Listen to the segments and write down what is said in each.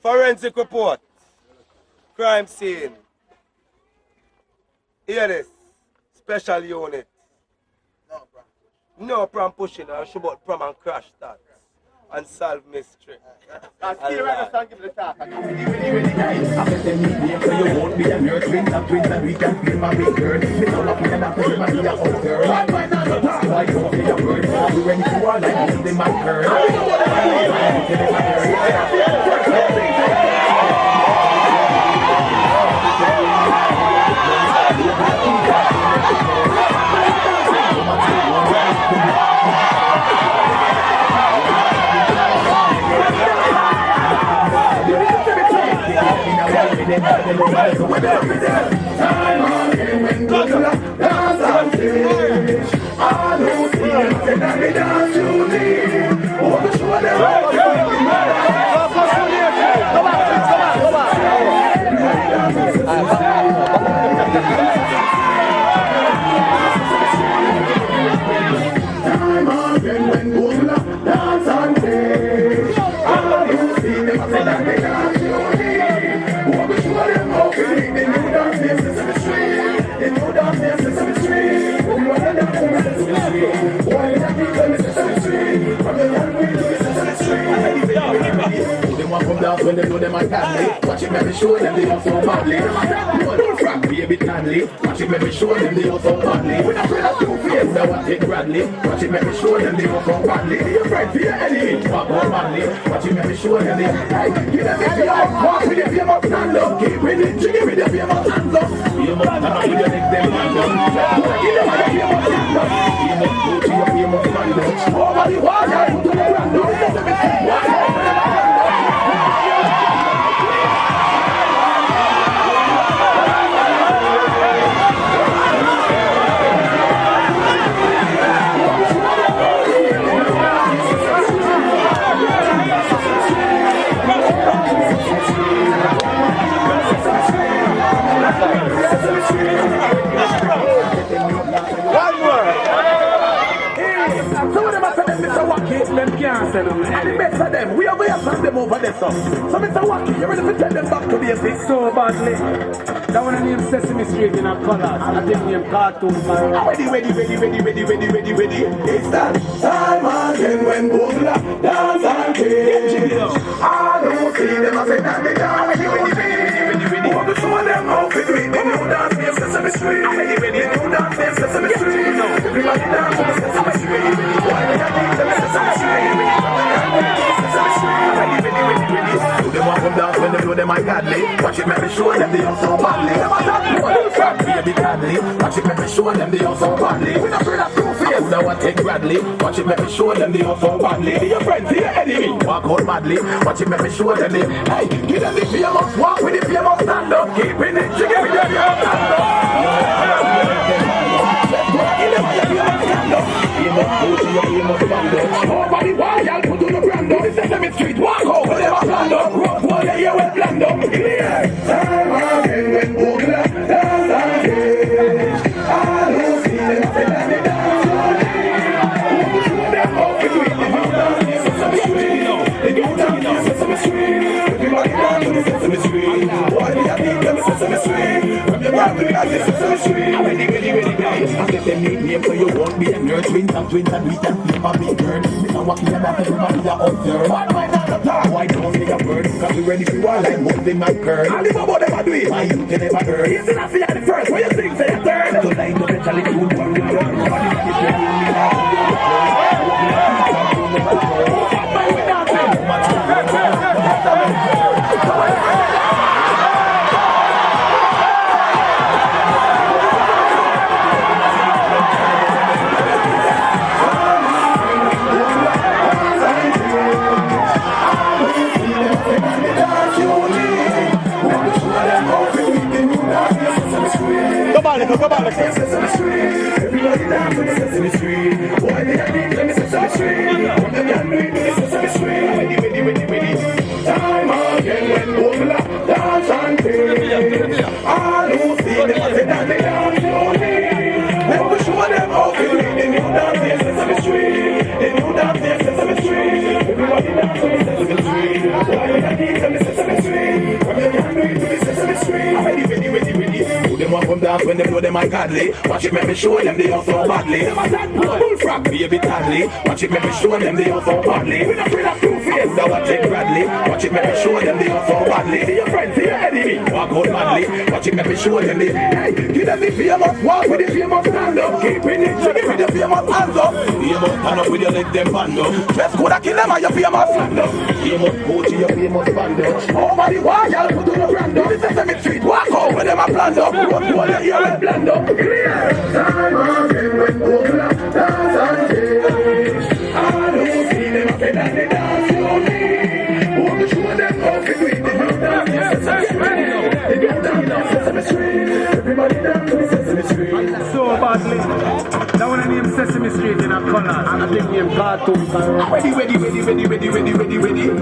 Forensic report. Crime scene. Hear this. Special unit. No pram pushing. I should about pram and crash that. And solve mystery. I'll see you right now, give me the talk. I bet them meet me, so you won't be a nerd. Twins and twins and we can feel my big girl. Me don't lock me and after him and be a hot girl. Why not? Why don't say a word? We went to our life, this is my girl. Time again when Bogle dance and fish. I don't see them say that they dance to me. Oh, the show them Time again when Bogle dance and fish. I don't see them say that they dance to me. The new dance named Sesame Street. The new dance named Sesame Street. We want to dance in Sesame Street. Why did I keep them in Sesame Street? From the young way to Sesame Street. They want to come dance when they know them are family. Watch it, baby, show them they are so badly. No, don't frack, baby, Stanley. Watch it, baby, show them they are so badly. When I pray that two face, I want to take Bradley. Watch it, baby, show them they are so badly. You're right for your enemy. Walk on badly. Watch it, baby, show them they are. Hey, give them if you up. Walk with if you up, stand up. Keep with it, give me the famous hands up. You must stand up with your legs, them hands up. Give them the famous hands up. You must go to your famous hands up. Over the wall, I put to the ground up. Mr Wacky, them can't send them. And the best of them, we are going to send them over there, so Mr Wacky, you're ready to tell them back to basics so badly. That one name Sesame Street in a color. I think name cartoon. Ready. It's that time again when Bogle dance and kiss. I don't see them, I say that they dance. Ready. Want to show them how to do it. The new dance named Sesame Street. The new dance named Sesame Street. Everybody dance on Sesame Street. Why they are named Sesame Street? Sesame Street. Ready. Do them want to dance when they do them godly. Watch it, make me show them they are so badly. Them are that good. Front baby godly. Watch it, make me show them they are so badly. We not afraid of two face. Now I take Bradley. Watch it, make me show them they are so badly. Be your friend, be your enemy. Walk out madly. Watch it, make me show them they. Hey, give them the famous walk with the famous stand up. Keep in it, you give me the famous stand up. Nobody why I'll put on the brand up. Sesame Street, walk out, whatever stand up. Rock wall, yeah, you will bland up. In the air, time again when Bogle dance and kiss. I don't see them say that they dance on it. Show them how to do it. The new dance is Sesame Street. The new dance is Sesame Street. Everybody dance on the Sesame Street. Why did I think them Sesame Street? From your family, I get Sesame Street. Ready, guys. I get them nickname so you won't be a nerd. Twins and we can flip a big bird. Mr Wacky and after him and be a hot girl. Why don't say a word? Cause we ready for war like Muslim and curl. I live about them and do it. My youth can never heard. You still have to see the first. What you think? Say a third. So like no better like good one. Nobody is ready. Come on, Sesame Street. Everybody dance on the Sesame Street. Why they are deep, let me Sesame Street. From the young way to Sesame Street. Ready. Time again when Bogle dance and kiss. I don't see them, I say that they dance only. Let me show them how to do it. The new dance named Sesame Street. The new dance named Sesame Street. Everybody dance on the Sesame Street. Why they are deep, let me Sesame Street. my godly. Watch it, make me show them they are so badly. Bullfrog, baby Tadley. Watch it, make me show them they are so badly. We not afraid of two-face, now I take Bradley. Watch it, make me show them they are so badly. See your friends, see your enemy, walk out madly. Watch it, make me show them they. Hey, give them the famous, walk with the famous stand up. Keep it in, give me the famous hands up. You must stand up with your legs them band up. Dress code, I kill them and your famous stand up. You must go to your famous band up. Over the wall, y'all put on the brand up. This is Sesame Street, walk out with them a plan up. Road wall, you hear it blend up. Clear. Time again when Bogle dance and change. I don't see them up in the dance for me. Want to show them how to do it. They don't dance Sesame Street. They don't dance Sesame Street. Everybody dance to Sesame Street. So badly. That one I name Sesame Street in a color. And I think name cartoons. Ready.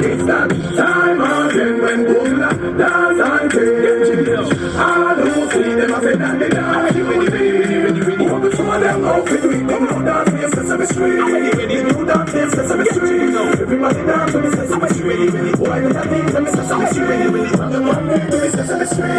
It's that time again when Bogle dance and change. I don't see them up in the dance. Ready. Want to show them how to do it. They don't dance Sesame Street. They don't dance Sesame Street. Everybody dance to Sesame Street. Why do I think them Sesame Street? Sesame Street.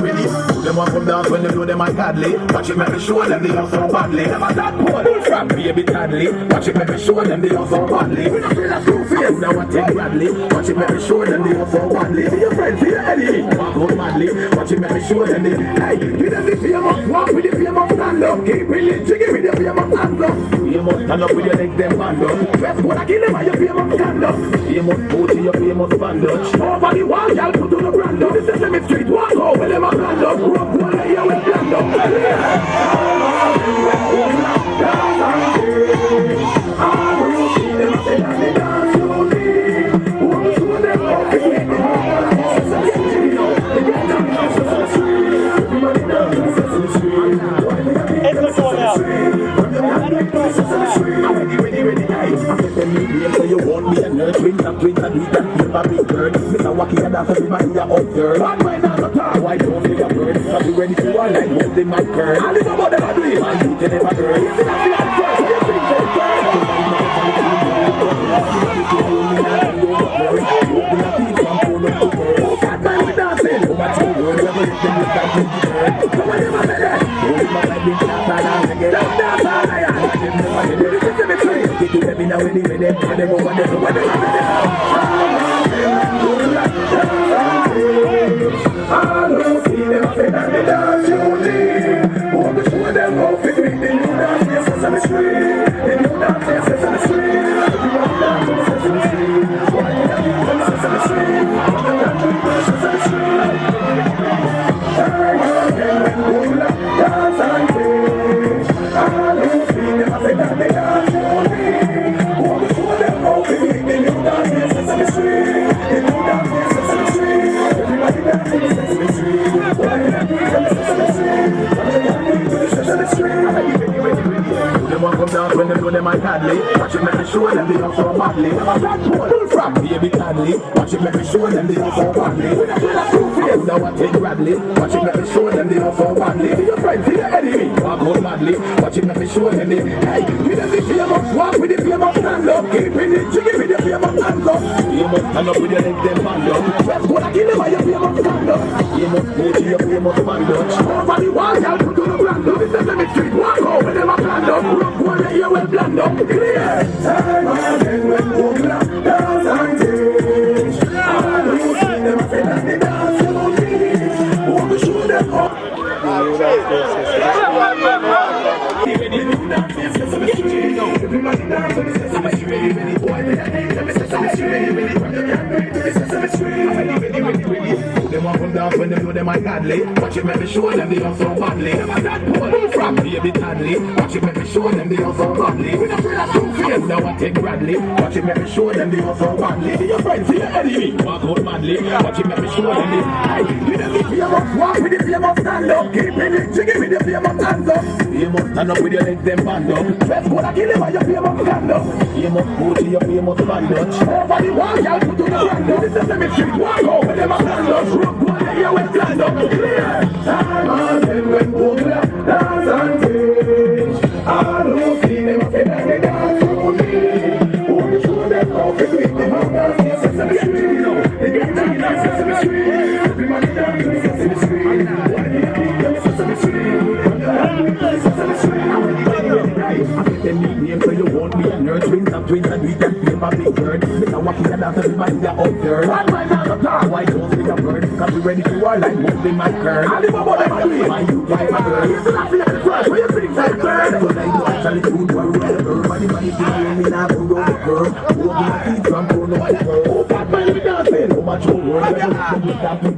Ready. Them want come dance when they know them are godly. Watch it, make me show them they are so badly. Them are that poor. From baby Tadley. Watch it, make me show them they are so badly. We not feel that two-face, now I take Bradley. Watch it, make me show them they are so badly. See your friends, see your enemy, walk out madly. Watch it, make me show them they. Hey, give them the famous, walk with the famous stand up. Keep it lit, give me the famous hands up. You must stand up with your legs them band up. Dress code, I kill them and your famous stand up. You must go to your famous band up. Over the wall, y'all put on the brand up. This is Sesame Street, walk out with them a stand up. Rock one here with stand up. So you want me and nerd, twins and tweet and you're a big bird. Mr Wacky and dance everybody here out there. Bad mind not a talk, why don't you a bird? Cause we ready to one like when they might burn. I live about them a dream, and you tell them a girl. You see that the answer, so you think they burn. Bad mind we dancing, go back to the world, where we them look like we burn. So when you must say that, hold my life in class and I'll get them dance all I am. Watch them know what they do, this is the tree. They do every now and then, and they go on there, so when they have it, I don't see them up in the dance only. Want to show them how to do it. They do dance in Sesame Street. They do dance in Sesame Street. Everybody dance in Sesame Street. Why do they do Sesame Street? Sesame Street. Time again when Bogle dance and change. I don't see them up in the dance only. Want to show them how to do it. They do dance in Sesame Street. They do dance in Sesame Street. Everybody dance in Sesame Street. Why do they do Sesame Street? Sesame Street. They want come dance when they know them are godly. Watch it, make me show them they are so badly. Them are that poor. From baby Tadley. Watch it, make me show them they are so badly. We not feel that two-face, now I take Bradley. Watch it, make me show them they are so badly. See your friends, see your enemy, walk out madly. Watch it, make me show them they. Hey, give them the famous, walk with the famous stand up. Keep it in, give me the famous hands up. You must stand up with your legs them band up. Dress code, I kill them and your famous stand up. You must go to your famous band up. Over the wall, y'all put on the brand up. This is Sesame Street, walk out with them a stand up. Rock one here with blend up. Clear. Time again when Bogle dance and change. I don't see them up in the dance only. Want to show them how. They want come dance when they know them are godly. Watch it, make me show them they are so badly. Them are that poor. From baby Tadley. Watch it, make me show them they are so badly. We not feel that two-face, now I take Bradley. Watch it, make me show them they are so badly. See your friends, see your enemy, walk out madly. Watch it, make me show them they. Hey, give them the famous, walk with the famous stand up. Keep it lit, give me the famous hands up. You must stand up with your legs them band up. Dress code, I kill them and your famous stand up. You must go to your famous band up. Over the wall, y'all put on the brand up. This is Sesame Street, walk out with them a stand up. Rock one here with stand up. Clear. Time again when Bogle dance and change. I don't see them up in the dance only. Want to show them how to do it. They don't dance in Sesame Street. They don't dance in Sesame Street. Everybody dance in Sesame Street. Why do you think them Sesame Street? won't be a nerd. Twins and do it and play my big bird. Mr. Wacky and dance everybody that up there. And right now the car, why don't see a bird? Cause we ready to war like most in my curd. I live about them and do it. My youth, my girl. You're still laughing at the first, when you think that bird. So like you actually do what we have heard. Money, feeling me now, go over the curve. Walking the feet, drum, go over the curve. Oh, fat man, we dancing. Oh, my true word.